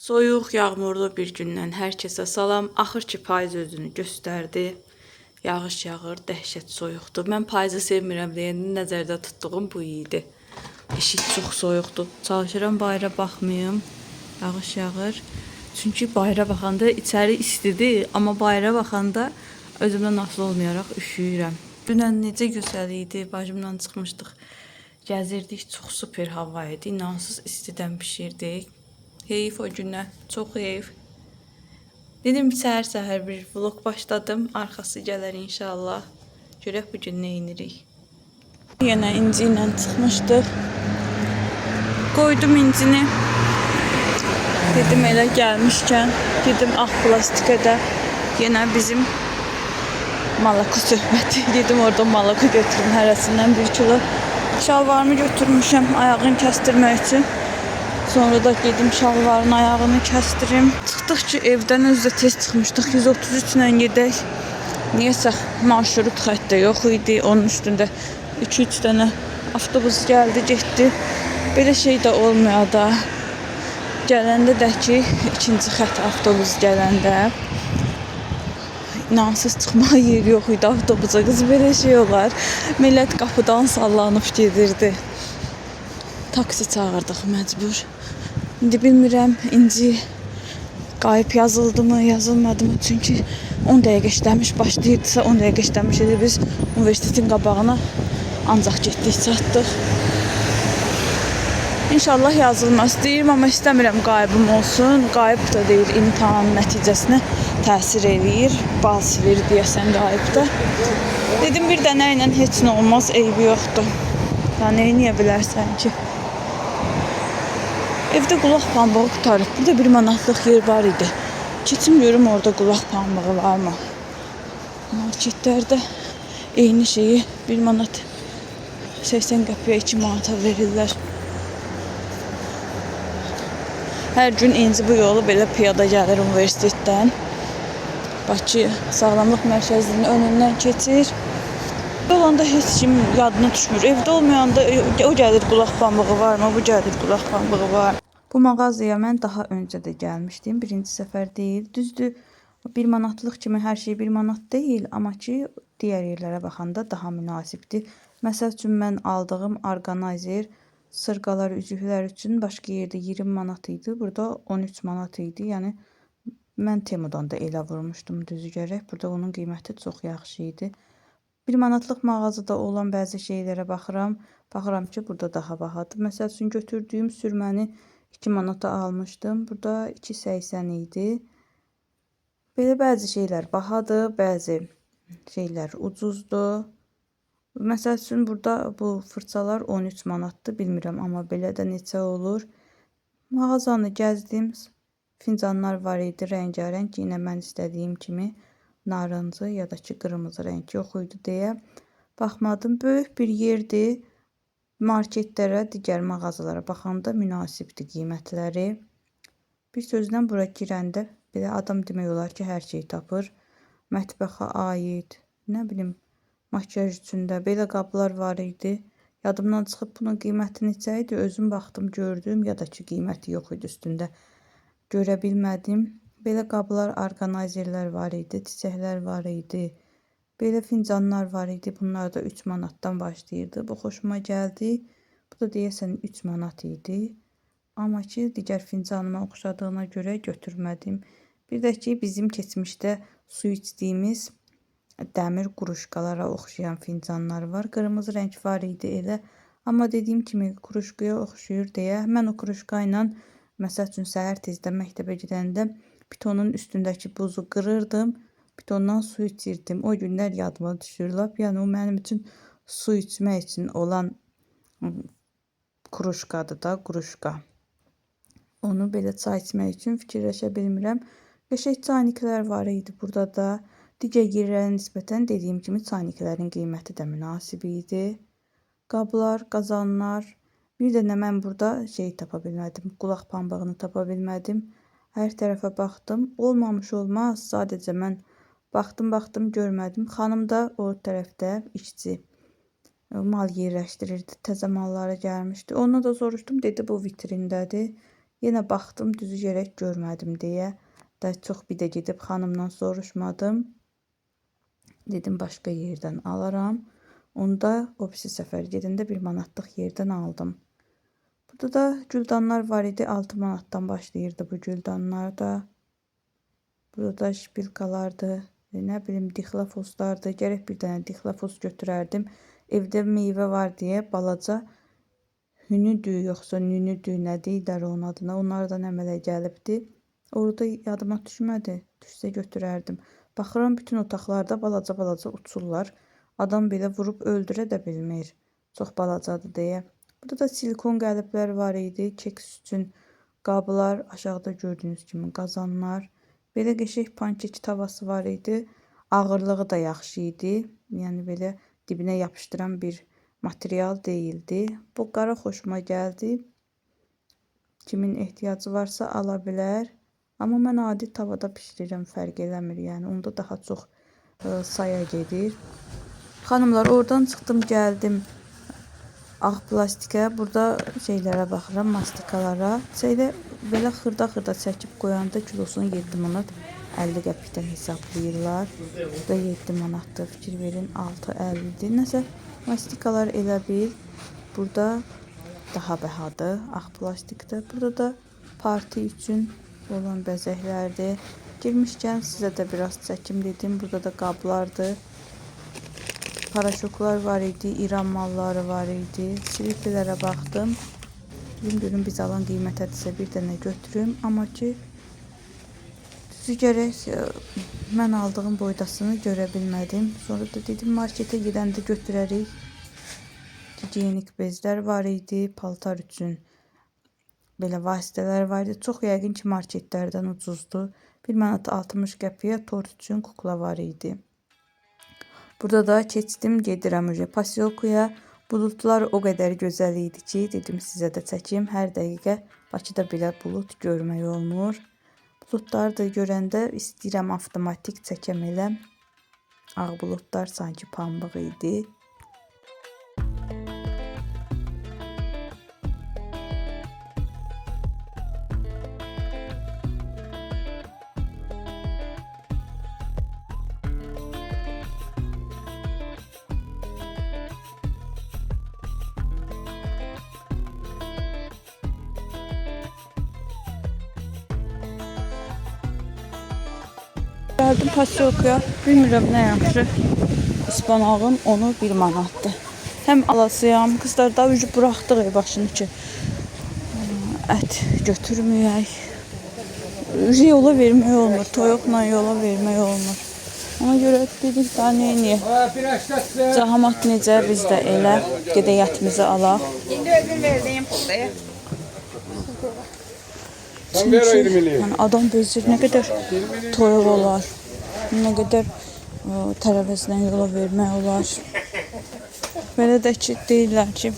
Soyuq, yağmurlu bir gündən hər kəsə salam. Axır ki, payız özünü göstərdi. Yağış yağır, dəhşət soyuqdur. Mən payızı sevmirəm deyə nəzərdə tutduğum bu idi. Eşik çox soyuqdur. Çalışıram bayıra baxmayım. Yağış yağır. Çünki bayıra baxanda içəri istidir, amma bayıra baxanda özümdən asılı olmayaraq üşüyürəm. Dünən necə gözəl idi. Bacımla çıxmışdıq. Gəzirdik. Çox super hava idi. İnansız istidən pişirdik. Heyif o günə, çox heyif. Dedim səhər-səhər bir vlog başladım. Arxası gələr inşallah. Görək bu gün nə edirik. Yenə İnci ilə çıxmışdıq. Qoydum İncini. Dedim elə gəlmişkən gedim ağ plastikədə yenə bizim malaka söhbəti. Dedim orada malaka götürüm hərəsindən 1 kilo. Şalvarımı götürmüşəm ayağını kəstirmək üçün. Sonra da gedim şalvarın ayağını kəstirim. Çıxdıq ki, evdən özdə tez çıxmışdıq. 133 ilə gedək. Niyəsə marşrut xəttə yox idi. Onun üstündə 2-3 dənə avtobus gəldi, getdi. Belə şey də olmuyor da. Gələndə də ki, 2-ci xətt avtobus gələndə inansız çıxmağa yer yox idi avtobusa. Qız belə şey olar. Millət qapıdan sallanıb gedirdi. Taksi çağırdıq məcbur. İndi bilmirəm, İnci qayıb yazıldı mı, yazılmadı mı? Çünki 10 dəqiqə işləmiş başlayırdısa 10 dəqiqə işləmiş idi. Biz universitetin qabağına ancaq getdik, çatdıq. İnşallah yazılmaz deyirəm, amma istəmirəm qaybım olsun. Qayıb da deyil, imtahan nəticəsinə təsir eləyir. Bal silir deyəsən qaybda. Dedim bir dənə ilə heç nə olmaz, eybi yoxdur. Yəni, niyə bilərsən ki? Evdə qulaq pambığı qutarıb. Burada 1 manatlıq yer var idi. Keçim görüm orada qulaq pambığı var mı? Marketlərdə eyni şeyi 1 manat 80 qəpiyə 2 manata verirlər. Hər gün İnci bu yolu belə piyada gəlir universitetdən. Bakı Sağlamlıq Mərkəzinin önündən keçir. Olanda heç kim yadına düşmür. Evdə olmayanda o gəlir qulaq pambığı var mı? Bu gəlir qulaq pambığı var. Bu mağazaya mən daha öncə də gəlmişdim. Birinci səfər deyil. Düzdür, 1 manatlıq kimi hər şey 1 manat deyil. Amma ki, digər yerlərə baxanda daha münasibdir. Məsəl üçün mən aldığım orqanayzer sırqalar, üzüklər üçün başqa yerdə 20 manat idi. Burada 13 manat idi. Yəni, mən Temudan da elə vurmuşdum düzü gərək. Burada onun qiyməti çox yaxşı idi. 1 manatlıq mağazada olan bəzi şeylərə baxıram. Baxıram ki, burada daha bahadır. Məsəl üçün götürdüyüm sürməni 2 manata almışdım. Burada 2.80 idi. Belə bəzi şeylər bahadır, bəzi şeylər ucuzdur. Məsəl üçün burada bu fırçalar 13 manatdır. Bilmirəm, amma belə də neçə olur. Mağazanı gəzdim. Fincanlar var idi, rəngarəng. Yine mən istədiyim kimi narıncı ya da ki qırmızı rəng yox idi deyə baxmadım. Böyük bir yerdir. Marketlərə, digər mağazalara baxanda münasibdir qiymətləri. Bir sözlə bura girəndə belə adam demək olar ki, hər şey tapır. Mətbəxə aid, nə bilim, makyaj üçün də belə qablar var idi. Yadımdan çıxıb bunun qiyməti neçə idi? Özüm baxdım, gördüm ya da ki qiyməti yox idi üstündə. Görə bilmədim. Belə qablar, orqanayzerlər var idi, çiçəklər var idi. Belə fincanlar var idi. Bunlar da 3 manatdan başlayırdı. Bu xoşuma gəldi. Bu da deyəsən 3 manat idi. Amma ki, digər fincanıma oxşadığına görə götürmədim. Bir də ki, bizim keçmişdə su içdiyimiz dəmir quruşkalara oxşayan fincanlar var. Qırmızı rəng var idi elə. Amma dediyim kimi quruşkaya oxşuyur deyə mən o quruşka ilə məsəl üçün səhər tezdən məktəbə gedəndə pitonun üstündəki buzu qırırdım. Pitondan su içirdim. O günlər yadıma düşür. Yəni o mənim üçün su içmək üçün olan kruşkadır da, quruşka. Onu belə çay içmək üçün fikirləşə bilmirəm. Qəşəng çayniklər var idi burada da. Digər yerlərə nisbətən dediyim kimi çayniklərin qiyməti də münasib idi. Qablar, qazanlar. Bir də nə mən burada şey tapa bilmədim. Qulaq pambığını tapa bilmədim. Hər tərəfə baxdım. Olmamış olmaz. Sadəcə mən baxdım, görmədim. Xanım da o tərəfdə işçi mal yerləşdirirdi. Təzə malları gəlmişdi. Ona da soruşdum. Dedi bu vitrindədir. Yenə baxdım, düzü gərək görmədim deyə də çox bir də gedib xanımdan soruşmadım. Dedim başqa yerdən alaram. Onda o birisi səfər gedəndə 1 manatlıq yerdən aldım. Burada da güldanlar var idi. 6 manatdan başlayırdı bu güldanlar da. Burada da şpilkalardı. Nə bilim dixlafoslardı. Gərək bir dənə dixlafos götürərdim. Evdə meyvə var deyə balaca hünüdür yoxsa nünüdür nə deyirlər onun adına. Onlardan əmələ gəlibdi. Orada yadıma düşmədi. Düşsə götürərdim. Baxıram bütün otaqlarda balaca uçurlar. Adam belə vurub öldürə də bilmir. Çox balacadır deyə. Burada da silikon qəliblər var idi. Keks üçün qablar, aşağıda gördüyünüz kimi qazanlar. Belə qəşəng pankek tavası var idi. Ağırlığı da yaxşı idi. Yəni belə dibinə yapışdıran bir material değildi. Bu qara xoşuma gəldi. Kimin ehtiyacı varsa ala bilər. Amma mən adi tavada pişirirəm, fərq eləmir. Yəni onda daha çox saya gedir. Xanımlar, oradan çıxdım, gəldim ağ plastikə. Burada şeylərə baxıram, mastikalara. Şeylə belə xırda çəkib qoyanda kilosunu 7 manat 50 qəpikdən hesablayırlar. Burada 7 manatdır, fikir verin, 6.50-dir. Nəsə mastikalar elə bil burada daha bəhadır, ağ plastikdə. Burada da parti üçün olan bəzəklərdir. Girmişkən sizə də biraz çəkim dedim. Burada da qablardır. Paraşoklar var idi, İran malları var idi. Slipilərə baxdım. Görün biz alan qiymətədirsə bir dənə götürüm. Amma ki düzü gərək mən aldığım boydasını görə bilmədim. Sonra da dedim marketə gedəndə götürərik. Gigiyenik bezlər var idi, paltar üçün belə vasitələr var idi. Çox yəqin ki marketlərdən ucuzdu. 1 manat 60 qəpiyə tort üçün kukla var idi. Burada da keçdim, gedirəm posyolkaya. Bulutlar o qədər gözəl idi ki, dedim sizə də çəkim. Hər dəqiqə Bakıda belə bulut görmək olmur. Bulutları da görəndə istəyirəm avtomatik çəkəm elə. Ağ bulutlar sanki pambıq idi. Gəldim posyolkaya, bilmirəm nə yaxşı. İspanağın onu 1 manatdır. Həm alasıyam, qızlar da ucu buraxdıq başını ki ət götürməyək. Yola vermək olmur, toyuqla yola vermək olmur. Ona görə dedik daha neyini. Cahamat necə biz də elə gedək ətimizi alaq. İndi ödül verdiğim puldayı. Çünki adam bezir, nə qədər toyuq olar, nə qədər tərəvəzlə yola vermək olar. Belə də ki, deyirlər ki,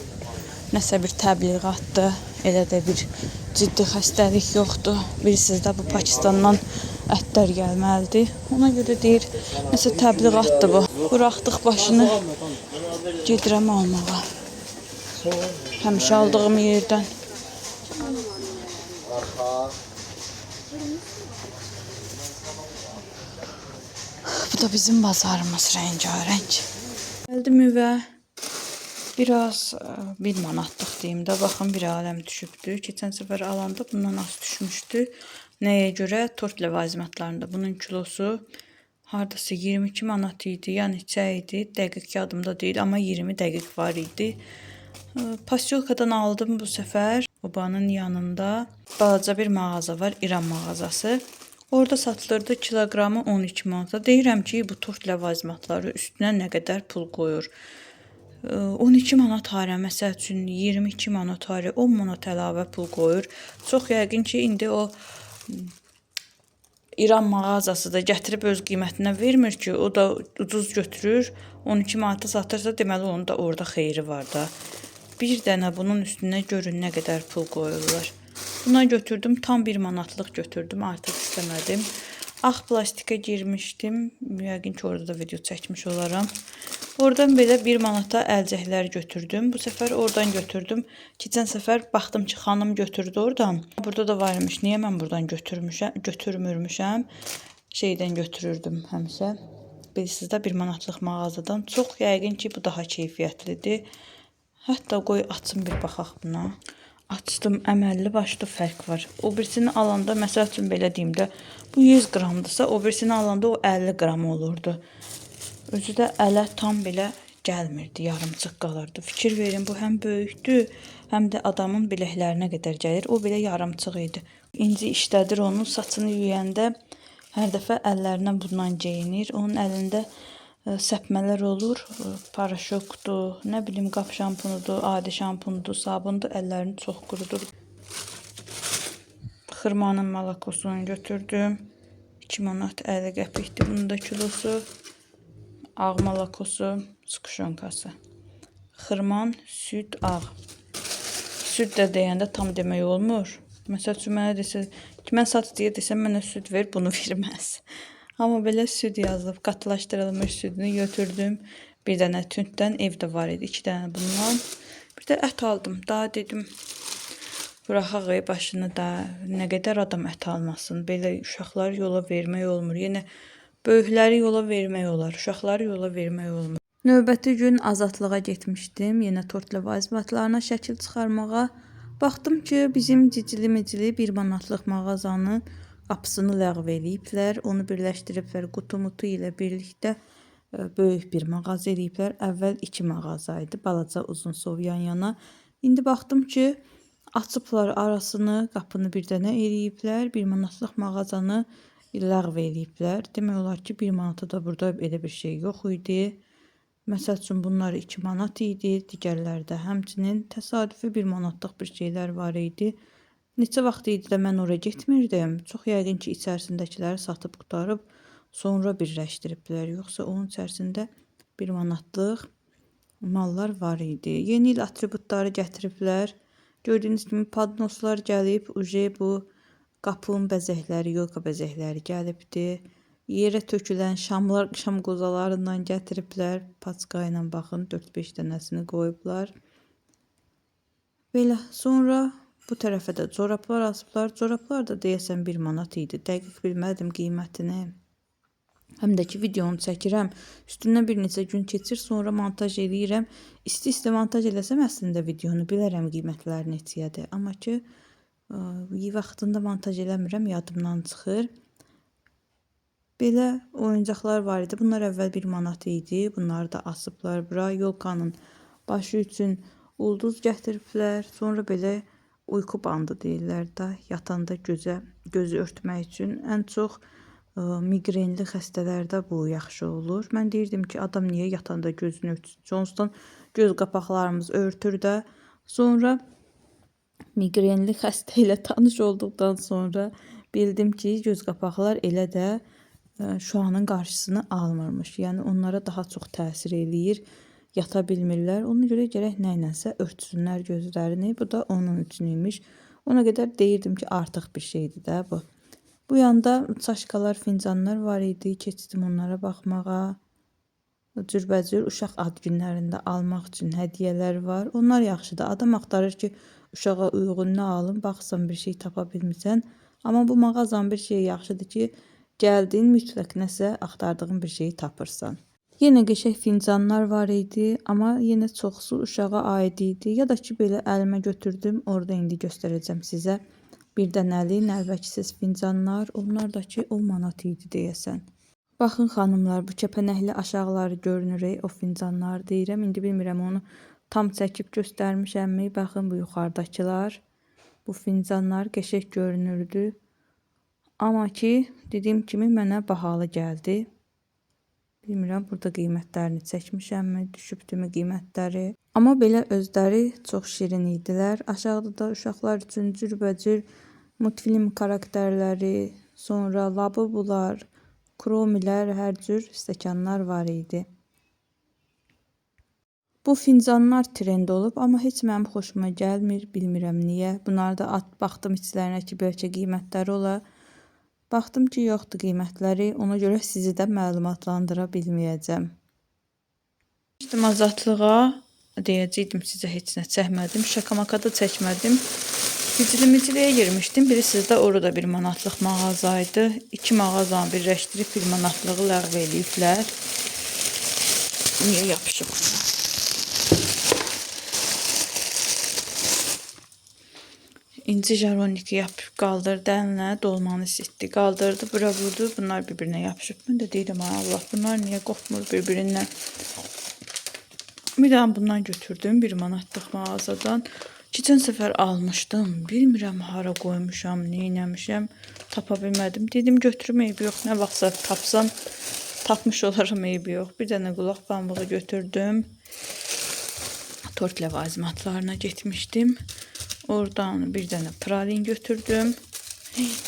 nəsə bir təbliğatdır, elə də bir ciddi xəstəlik yoxdur. Bilirsiniz də bu Pakistandan ətlər gəlməlidir. Ona görə deyir, nəsə təbliğatdır bu. Buraxdıq başını, gedirəm almağa. Həmişə aldığım yerdən. Bu da bizim bazarımız rengarenk. Geldim evə. Biraz 1 manatlıq deyim də, baxın bir aləm düşübdü. Keçən səfər alanda bundan az düşmüşdü. Nəyə görə? Tort ləvazimatlarında bunun kilosu hardasa 22 manat idi, ya neçə idi, dəqiq yadımda deyil, amma 20 dəqiq var idi. Posyolkadan aldım bu səfər. Obanın yanında balaca bir mağaza var, İran mağazası. Orada satılırdı kiloqramı 12 manata. Deyirəm ki, bu tort ləvazimatları üstünə nə qədər pul qoyur. 12 manat harə, məsəl üçün 22 manat harə, 10 manat əlavə pul qoyur. Çox yəqin ki, indi o İran mağazası da gətirib öz qiymətinə vermir ki, o da ucuz götürür. 12 manata satırsa deməli onun da orada xeyri var da. Bir dənə bunun üstünə görün nə qədər pul qoyurlar. Buna götürdüm, tam 1 manatlıq götürdüm, artıq istəmədim. Ağ plastikə girmişdim, yəqin ki orada da video çəkmiş olaram. Oradan belə 1 manata əlcəklər götürdüm. Bu səfər oradan götürdüm. Keçən səfər baxdım ki, xanım götürdü oradan. Burada da var imiş. Niyə mən buradan götürmürmüşəm? Şeydən götürürdüm həmişə. Bilirsiniz də 1 manatlıq mağazadan. Çox yəqin ki, bu daha keyfiyyətlidir. Hətta qoy açım bir baxaq buna. Açdım, əməlli başlı fərq var. O birisini alanda, məsəl üçün belə deyim də, bu 100 qramdırsa, o birisini alanda o 50 qram olurdu. Özü də ələ tam belə gəlmirdi, yarımçıq qalırdı. Fikir verin, bu həm böyükdür, həm də adamın biləklərinə qədər gəlir. O belə yarımçıq idi. İnci işlədir onu, saçını yuyəndə hər dəfə əllərindən bundan geyinir. Onun əlində səpmələr olur, paraşokdur, nə bilim qap şampunudur, adi şampunudur, sabundur, əllərini çox qurudur. Xırmanın malakosunu götürdüm. 2 manat 50 qəpikdir bunun da kilosu. Ağ malakosu, skuşonkası. Xırman, süd, ağ. Süd də deyəndə tam demək olmur. Məsəl üçün mənə desə, ki, mən saç deyə desəm, mənə süd ver, bunu verməz. Amma belə süd yazılıb, qatılaşdırılmış südünü götürdüm. Bir dənə tünddən evdə var idi, 2 dənə bundan. Bir də ət aldım. Daha dedim, buraxaq başını da, nə qədər adam ət almasın. Belə uşaqları yola vermək olmur. Yenə böyükləri yola vermək olar, uşaqları yola vermək olmur. Növbəti gün azadlığa getmişdim. Yenə tort ləvazimatlarına şəkil çıxarmağa. Baxdım ki, bizim cicili-micili 1 manatlıq mağazanın qapısını ləğv eləyiblər. Onu birləşdiriblər qutu-mutu ilə birlikdə böyük bir mağaza eləyiblər. Əvvəl 2 mağaza idi, balaca uzun sov yan-yana. İndi baxdım ki, açıblar arasını, qapını bir dənə eləyiblər. 1 manatlıq mağazanı ləğv eləyiblər. Demək olar ki, 1 manata da burada elə bir şey yox idi. Məsəl üçün bunlar 2 manat idi, digərlərdə həmçinin təsadüfi 1 manatlıq bir şeylər var idi. Neçə vaxt idi də mən oraya getmirdim. Çox yəqin ki, içərisindəkiləri satıb qutarıb, sonra birləşdiriblər. Yoxsa onun içərisində 1 manatlıq mallar var idi. Yeni il atributları gətiriblər. Gördüyünüz kimi padnoslar gəlib, uje bu qapının bəzəkləri, yolka bəzəkləri gəlibdi. Yerə tökülən şam qozalarından gətiriblər. Paçka ilə baxın, 4-5 dənəsini qoyublar. Belə, sonra bu tərəfə də corablar asıblar. Corablar da deyəsən 1 manat idi. Dəqiq bilmədim qiymətini. Həm də ki, videonu çəkirəm. Üstündən bir neçə gün keçir, sonra montaj eləyirəm. İsti-isti montaj eləsəm, əslində videonu bilərəm qiymətləri neçəyədir. Amma ki, vaxtında montaj eləmirəm, yadımdan çıxır. Belə oyuncaqlar var idi. Bunlar əvvəl 1 manat idi. Bunları da asıblar bura. Yolkanın başı üçün ulduz gətiriblər. Sonra belə uyku bandı deyirlər də, yatanda gözü örtmək üçün. Ən çox miqrenli xəstələrdə bu yaxşı olur. Mən deyirdim ki, adam niyə yatanda gözünü örtsün? Johnston göz qapaqlarımız örtür də. Sonra miqrenli xəstə ilə tanış olduqdan sonra bildim ki, göz qapaqlar elə də şüanın qarşısını almırmış. Yəni onlara daha çox təsir eləyir. Yata bilmirlər. Ona görə gərək nə ilənsə örtsünlər gözlərini. Bu da onun üçün imiş. Ona qədər deyirdim ki, artıq bir şeydir də bu. Bu yanda çaşkalar, fincanlar var idi. Keçdim onlara baxmağa. Cürbəcür uşaq ad günlərində almaq üçün hədiyyələr var. Onlar yaxşıdır. Adam axtarır ki, uşağa uyğun nə alım, baxsan bir şey tapa bilmirsən. Amma bu mağazanın bir şeyi yaxşıdır ki, gəldin, mütləq nəsə axtardığın bir şeyi tapırsan. Yenə qəşəng fincanlar var idi, amma yenə çoxsu uşağa aid idi. Ya da ki, belə əlimə götürdüm, orada indi göstərəcəm sizə. Bir dənəli, nəlbəksiz fincanlar, onlar da ki, 10 manat idi deyəsən. Baxın xanımlar, bu kəpənəkli aşağıları görünür, o fincanlar deyirəm. İndi bilmirəm onu tam çəkib göstərmişəmmi? Baxın bu yuxarıdakılar, bu fincanlar qəşəng görünürdü. Amma ki, dediyim kimi mənə bahalı gəldi. Bilmirəm, burada qiymətlərini çəkmişəmmi, düşübdümü qiymətləri. Amma belə özləri çox şirin idilər. Aşağıda da uşaqlar üçün cürbəcür multfilm karakterləri, sonra labubular, kromilər, hər cür stəkanlar var idi. Bu fincanlar trend olub, amma heç mənim xoşuma gəlmir, bilmirəm niyə. Bunları da baxdım içlərinə ki, bəlkə qiymətləri ola. Baxdım ki, yoxdur qiymətləri, ona görə sizi də məlumatlandıra bilməyəcəm. İşte azatlığa deyəcəkdim sizə, heç nə çəkmədim. Şakamakada çəkmədim. Güclü-müclüyə girmişdim. Bilirsiniz də orada 1 manatlıq mağazaydı. 2 mağazanı birləşdirib 1 manatlığı ləğv eləyiblər. Niyə yapışıb? İnci jaroniki yapıb qaldırdı əlinə, dolmanı sitdi, qaldırdı, bura vurdu. Bunlar bir-birinə yapışıb. Mən də deyirəm, ay Allah, bunlar niyə qopmur bir-birindən? Bir daha bundan götürdüm 1 manatlıq mağazadan. Keçən səfər almışdım. Bilmirəm hara qoymuşam, neynəmişəm, tapa bilmədim. Dedim götürüm, eybi yox. Nə vaxtsa tapsam, tapmış olaram, eybi yox. Bir dənə qulaq pambığı götürdüm. Tort ləvazimatlarına getmişdim. Oradan bir dənə pralin götürdüm.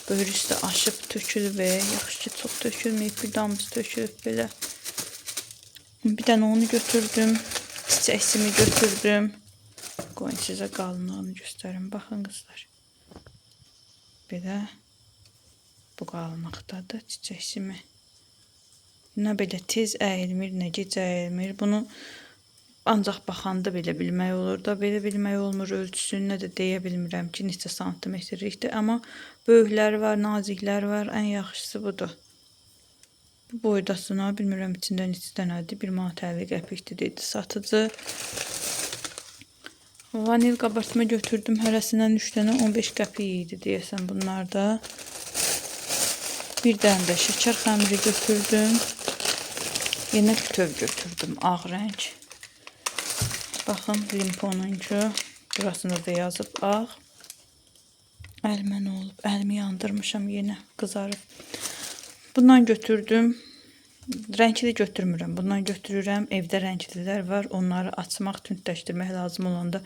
Böyür üstə aşıb tökülüb, yaxşı ki, çox tökülməyib, bir damcı tökülüb belə. Bir dənə onu götürdüm. Çiçəksimi götürdüm. Qoyun sizə qalınlığını göstərim. Baxın qızlar. Belə bu qalınlıqdadır çiçəksimi. Nə belə tez əyilmir, nə gec əyilmir. Bunu ancaq baxanda belə bilmək olur da, belə bilmək olmur ölçüsünü, nə də deyə bilmirəm ki, neçə santimetrlikdir. Amma böyükləri var, nazikləri var. Ən yaxşısı budur. Bu boydasına, bilmirəm içində neçə dənədir, 1 manat 50 qəpikdir dedi satıcı. Vanil qabartma götürdüm, hərəsindən 3 dənə 15 qəpik idi deyəsən bunlarda. Bir dənə də şəkər xəmiri götürdüm. Yenə bütöv götürdüm, ağ rəng. Baxın, limponuncu, burasında da yazıb ağ. Əlimə nə olub, əlimi yandırmışam yenə, qızarıb. Bundan götürdüm. Rəngli götürmürəm. Bundan götürürəm. Evdə rənglilər var. Onları açmaq, tündləşdirmək lazım olanda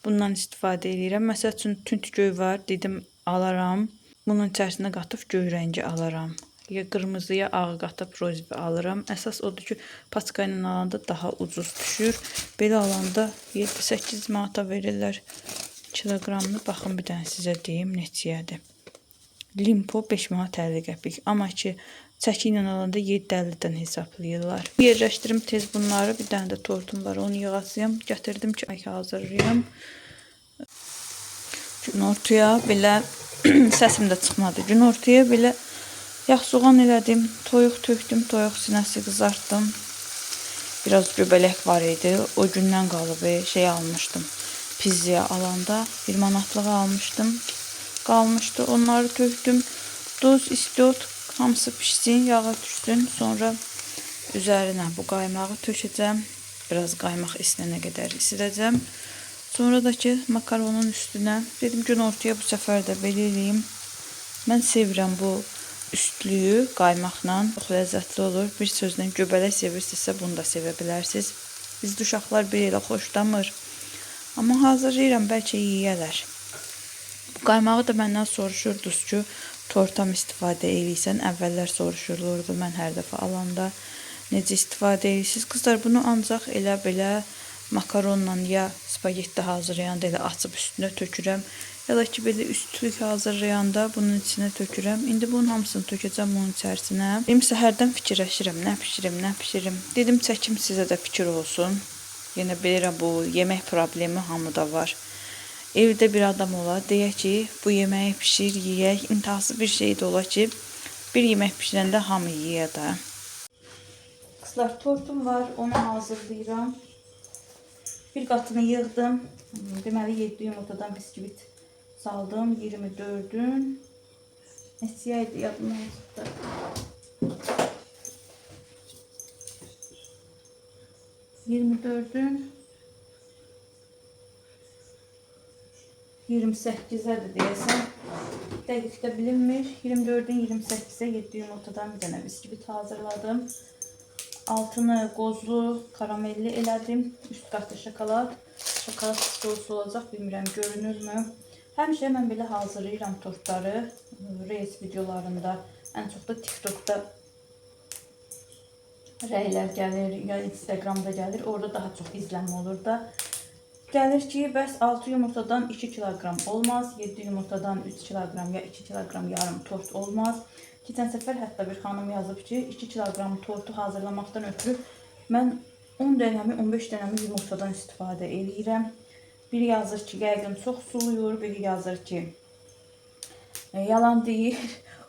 bundan istifadə edirəm. Məsəl üçün tünd göy var. Dedim alaram. Bunun içərisinə qatıb göy rəngi alaram. Ya qırmızı ya ağı qatıb rozivi alıram. Əsas odur ki, paçka ilə alanda daha ucuz düşür. Belə alanda 7-8 manata verirlər kiloqramını. Baxın bir dənə sizə deyim neçəyədir. Limpo 5 manat 50 qəpik. Amma ki, çəki ilə alanda 7.50-dən hesablayırlar. Yerləşdirim tez bunları. Bir dənə də tortum var. Onu yığasıyam. Gətirdim ki, hazırlayayım. Gün ortaya belə səsim də çıxmadı. Gün ortaya belə yağ soğan elədim. Toyuq tökdüm. Toyuq sinəsi qızartdım. Biraz göbələk var idi. O gündən qalıb şey almışdım. Pizzaya alanda 1 manatlığı almışdım. Qalmışdı. Onları tökdüm. Duz, istiot, hamısı pişsin, yağa düşsün. Sonra üzərinə bu qaymağı tökəcəm. Biraz qaymaq isinənə qədər isidəcəm. Sonra da ki, makaronun üstünə dedim gün ortaya bu səfər də belə eləyim. Mən sevirəm bu üstlüyü qaymaqla. Çox ləzzətli olur. Bir sözlə göbələk sevirsinizsə bunu da sevə bilərsiniz. Bizdə uşaqlar bir elə xoşlamır. Amma hazırlayıram, bəlkə yiyələr. Bu qaymağı da məndən soruşurdunuz ki, tortam istifadə edirsən. Əvvəllər soruşurlardı mən hər dəfə alanda. Necə istifadə edirsiniz? Qızlar, bunu ancaq elə belə makaronla ya spagetti hazırlayanda elə açıb üstünə tökürəm. Ya da ki, belə üstlük hazırlayanda bunun içinə tökürəm. İndi bunun hamısını tökəcəm bunun içərisinə. Benim səhərdən fikirləşirəm, nə pişirim. Dedim, çəkim sizə də fikir olsun. Yenə bilirəm, bu yemək problemi hamıda var. Evdə bir adam ola, deyək ki, bu yeməyi pişir, yiyək. İntihası bir şey də ola ki, bir yemək pişirəndə hamı yiyə də. Qızlar, tortum var, onu hazırlayıram. Bir qatını yığdım. Deməli, 7 yumurtadan biskvit saldım. 24'ün. Neçəyəydi yadımdan çıxdı. 24'ün 28'ədir deyəsən. Dəqiqdə bilinmir. 24'ün 28'ə 7 yumurtadan bir dənə biskvit hazırladım. Altını qozlu, karamelli elədim. Üst qatı şokolad. Şokolad sosu olacaq, bilmirəm görünürmü. Həmişə mən belə hazırlayıram tortları. Reels videolarında, ən çox da TikTokda rəylər gəlir, ya Instagramda gəlir. Orada daha çox izlənmə olur da. Gəlir ki, bəs 6 yumurtadan 2 kilogram olmaz, 7 yumurtadan 3 kilogram ya 2 kilogram yarım tort olmaz. Keçən səfər hətta bir xanım yazıb ki, 2 kilogram tortu hazırlamaqdan ötürü mən 10 dənəmi, 15 dənəmi yumurtadan istifadə edirəm. Biri yazır ki, yəqin çox suluyur, biri yazır ki, yalan deyir.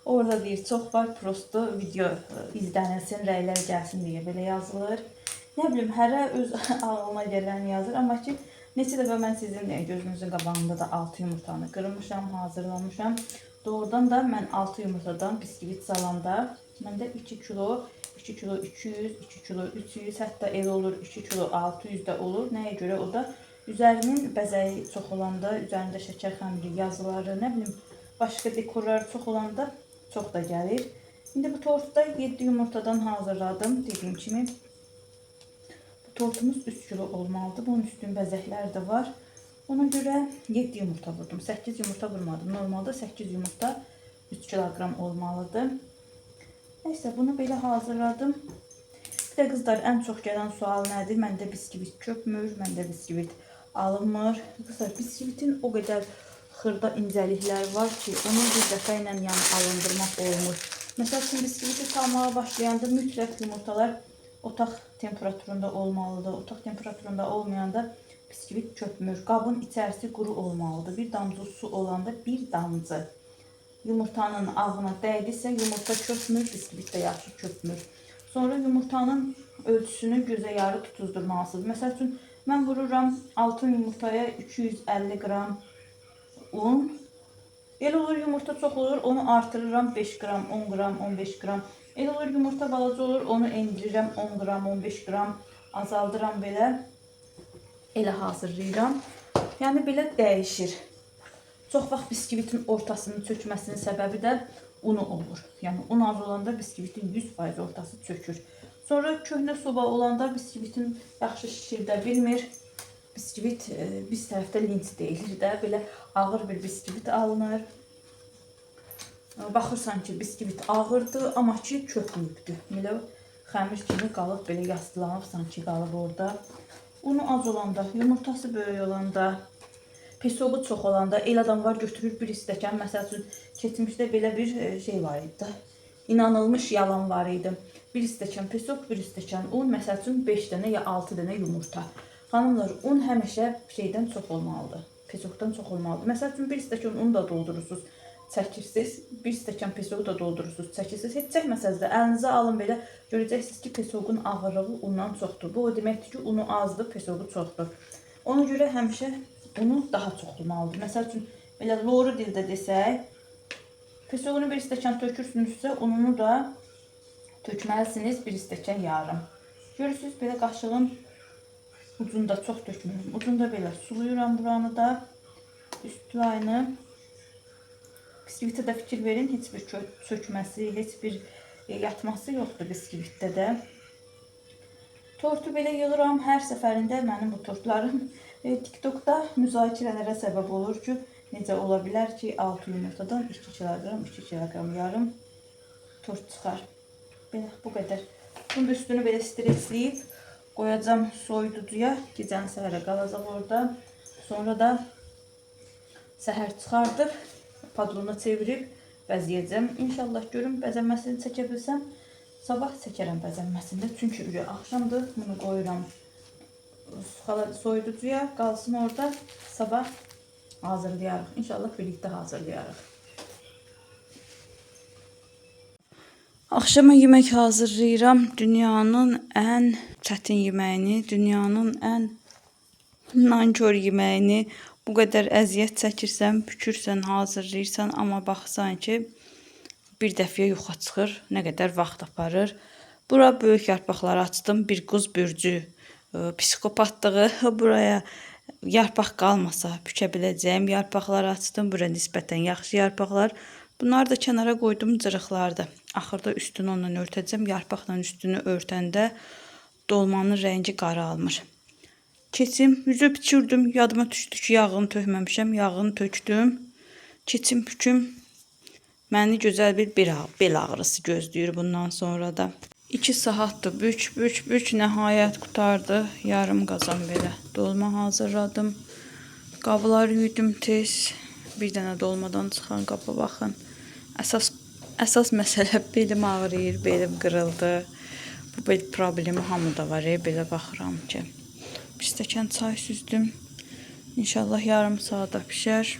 Orada deyir, çox var, prosto video izlənilsin, rəylər gəlsin deyə belə yazılır. Nə bilim, hərə öz ağlına gələni yazır, amma ki, neçə dəfə mən sizin gözünüzün qabağında da 6 yumurtanı qırmışam, hazırlamışam. Doğrudan da mən 6 yumurtadan biskvit salanda məndə 2 kilo 2 200, 2 kilo 300, hətta el olur 2 kilo 600 də olur. Nəyə görə? O da üzərinin bəzəyi çox olanda, üzərində şəkər xəmiri yazıları, nə bilim, başqa dekorlar çox olanda çox da gəlir. İndi bu tortda 7 yumurtadan hazırladım. Dediyim kimi, bu tortumuz 3 kilo olmalıdır. Bunun üstün bəzəklər də var. Ona görə 7 yumurta vurdum. 8 yumurta vurmadım. Normalda 8 yumurta 3 kilogram olmalıdır. Neyse, bunu belə hazırladım. Bir də qızlar, ən çox gələn sual nədir? Məndə biskvit köpmür, məndə biskvit alınmır. Qızlar, biskvitin o qədər xırda incəliklər var ki, onu bir dəfə ilə yəni alındırmaq olmur. Məsəl üçün, biskviti salmağa başlayanda mütləq yumurtalar otaq temperaturunda olmalıdır. Otaq temperaturunda olmayanda biskvit köpmür. Qabın içərisi quru olmalıdır. Bir damcı su olanda bir damcı yumurtanın ağına dəydisə, yumurta köpmür, biskvit də yaxşı köpmür. Sonra yumurtanın ölçüsünü gözə yarı tutuzdurmalısınız. Məsəl üçün, mən vururam 6 yumurtaya 250 qram un. El olur yumurta çox olur, onu artırıram 5 qram, 10 qram, 15 qram. El olur yumurta balaca olur, onu endirirəm 10 qram, 15 qram, azaldıram belə. Elə hazırlayıram. Yəni belə dəyişir. Çox vaxt biskvitin ortasının çökməsinin səbəbi də unu olur. Yəni un az olanda biskvitin 100% ortası çökür. Sonra köhnə soba olanda biskvitin yaxşı şişirdə bilmir. Biskvit biz tərəfdə linç deyilir də, belə ağır bir biskvit alınır. Baxırsan ki, biskvit ağırdır, amma ki köpmüdür. Belə xəmir kimi qalıb, belə yastılanıb sanki qalıb orada. Unu az olanda, yumurtası böyük olanda, pesoğu çox olanda, el adam var götürür bir stəkan. Məsəl üçün, keçmişdə belə bir şey var idi. İnanılmış yalan var idi. Bir stəkan pesoq, bir stəkan un, məsəl üçün 5 dənə ya 6 dənə yumurta. Xanımlar, un həmişə şeydən çox olmalıdır. Pesoqdan çox olmalıdır. Məsəl üçün, bir stəkan unu da doldurursunuz, çəkirsiniz. Bir stəkan pesoğu da doldurursunuz, çəkirsiniz. Heç çəkməsəz də əlinizə alın belə, görəcəksiniz ki, pesoğun ağırlığı undan çoxdur. Bu o deməkdir ki, unu azdır, pesoğu çoxdur. Ona görə həmişə unu daha çox olmalıdır. Məsəl üçün, belə loru dildə desək, pesoğunu bir stəkan tökürsünüzsə, ununu da tökməlisiniz bir stəkan yarım. Görürsünüz, belə qaşığın ucunda çox tökmürüm. Ucunda belə suluyuram buranı da, üstü aynı. Biskvitə də fikir verin, heç bir çökməsi, heç bir yatması yoxdur biskvitdə də. Tortu belə yığıram. Hər səfərində mənim bu tortlarım TikTokda müzakirələrə səbəb olur ki, necə ola bilər ki, 6 yumurtadan 2 kilogram, 2 kilogram yarım tort çıxar. Belə, bu qədər. Bunun üstünü belə stresləyib qoyacam soyuducuya. Gecəni səhərə qalacaq orada. Sonra da səhər çıxardıb, padlona çevirib bəzəyəcəm. İnşallah görüm, bəzənməsini çəkə bilsəm, sabah çəkərəm bəzənməsində. Çünki axşamdır, bunu qoyuram soyuducuya, qalsın orada, sabah hazırlayarıq. İnşallah birlikdə hazırlayarıq. Axşama yemək hazırlayıram. Dünyanın ən çətin yeməyini, dünyanın ən nankor yeməyini. Bu qədər əziyyət çəkirsən, bükürsən, hazırlayırsan, amma baxsan ki, bir dəfəyə yuxa çıxır, nə qədər vaxt aparır. Bura böyük yarpaqları açdım, bir quz bürcü psikopatlığı. Buraya yarpaq qalmasa bükə biləcəyim yarpaqları açdım. Bura nisbətən yaxşı yarpaqlar. Bunları da kənara qoydum, cırıqlardı. Axırda üstünü ondan örtəcəm. Yarpaqla üstünü örtəndə dolmanın rəngi qaralmır. Keçim, yüzü biçirdim. Yadıma düşdü ki, yağını tökməmişəm. Yağını tökdüm. Keçim, büküm. Məni gözəl bir bel ağrısı gözləyir bundan sonra da. 2 saatdır bük, nəhayət qutardı. Yarım qazan belə dolma hazırladım. Qabları yuydum tez. Bir dənə dolmadan çıxan qaba baxın. Əsas məsələ belim ağrıyır, belim qırıldı. Bu bir problemi hamıda var. Belə baxıram ki. Bir stəkan çay süzdüm. İnşallah yarım saata pişər.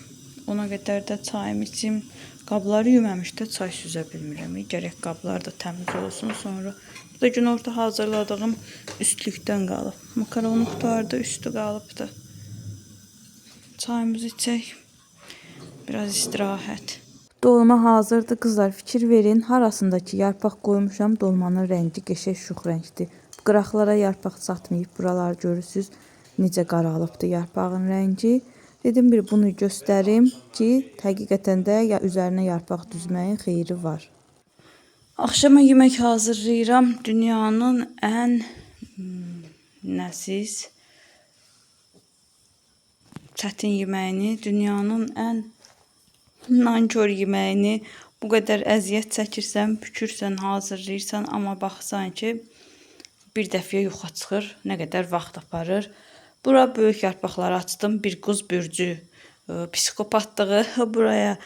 Ona qədər də çayımı içim. Qabları yumamışdı, çay süzə bilmirəm. Gərək qablar da təmiz olsun sonra. Bu da günorta hazırladığım üstlükdən qalıb. Makaron qutardı, üstü qalıbdı. Çayımızı içək. Biraz istirahət. Dolma hazırdır. Qızlar fikir verin. Harasındakı yarpaq qoymuşam. Dolmanın rəngi qəşəng şux rəngdir. Qıraqlara yarpaq çatmayıb. Buraları görürsüz. Necə qaralıbdı yarpağın rəngi. Dedim bir bunu göstərim ki, həqiqətən də ya üzərinə yarpaq düzməyin xeyri var. Axşama yemək hazırlayıram. Dünyanın ən nəsiz, çətin yeməyini, dünyanın ən nankor yeməyini, bu qədər əziyyət çəkirsən, bükürsən, hazırlayırsan, amma baxsan ki, bir dəfəyə yoxa çıxır, nə qədər vaxt aparır. Bura böyük yarpaqları açdım, bir quz bürcü psikopatlığı, buraya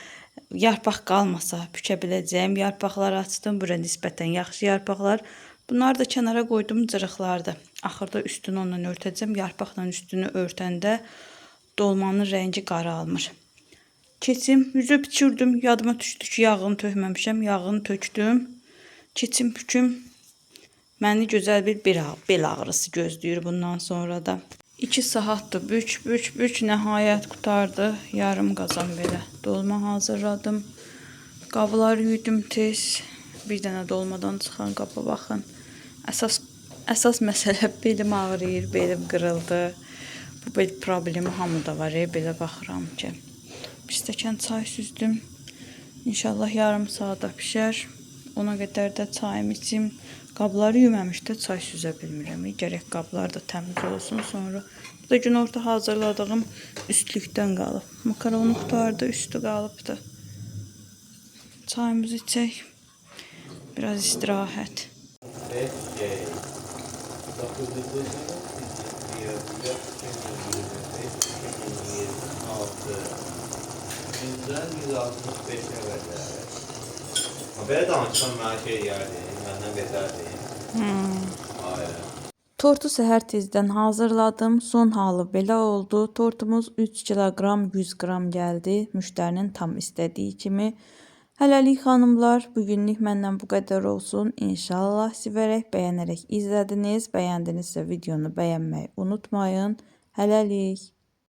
yarpaq qalmasa bükę biləcəyim yarpaqları açdım, bura nisbətən yaxşı yarpaqlar. Bunları da kənara qoydum, cırıqlardı. Axırda üstünü onunla örtəcəm, yarpaqla üstünü örtəndə dolmanın rəngi qaralmır. Keçim, yüzü biçirdim, yadıma düşdü ki, yağını tökməmişəm, yağını tökdüm. Keçim, büküm, məni gözəl bir bel ağrısı gözləyir bundan sonra da. 2 saatdır büç, nəhayət qutardı. Yarım qazan belə dolma hazırladım. Qabları yudum tez. Bir dənə dolmadan çıxan qaba baxın. Əsas məsələ belim ağrıyır, belim qırıldı. Bu bir problemi hamıda var. Belə baxıram ki. Bir stəkan çay süzdüm. İnşallah yarım saata pişər. Ona qədər də çayımı içim. Qabları yumamışdı, çay süzə bilmirəm. Gərək qablar da təmiz olsun sonra. Bu da günorta hazırladığım üstlükdən qalıb. Makaron qutardı, üstü qalıbdı. Çayımızı içək. Biraz istirahət. Belə danışsam mənə şey deyərdi, məndən betərdi. Tortu səhər tezdən hazırladım. Son halı belə oldu. Tortumuz 3 kiloqram 100 qram gəldi. Müştərinin tam istədiyi kimi. Hələlik xanımlar, bugünlük məndən bu qədər olsun. İnşallah sevərək, bəyənərək izlədiniz. Bəyəndinizsə videonu bəyənməyi unutmayın. Hələlik.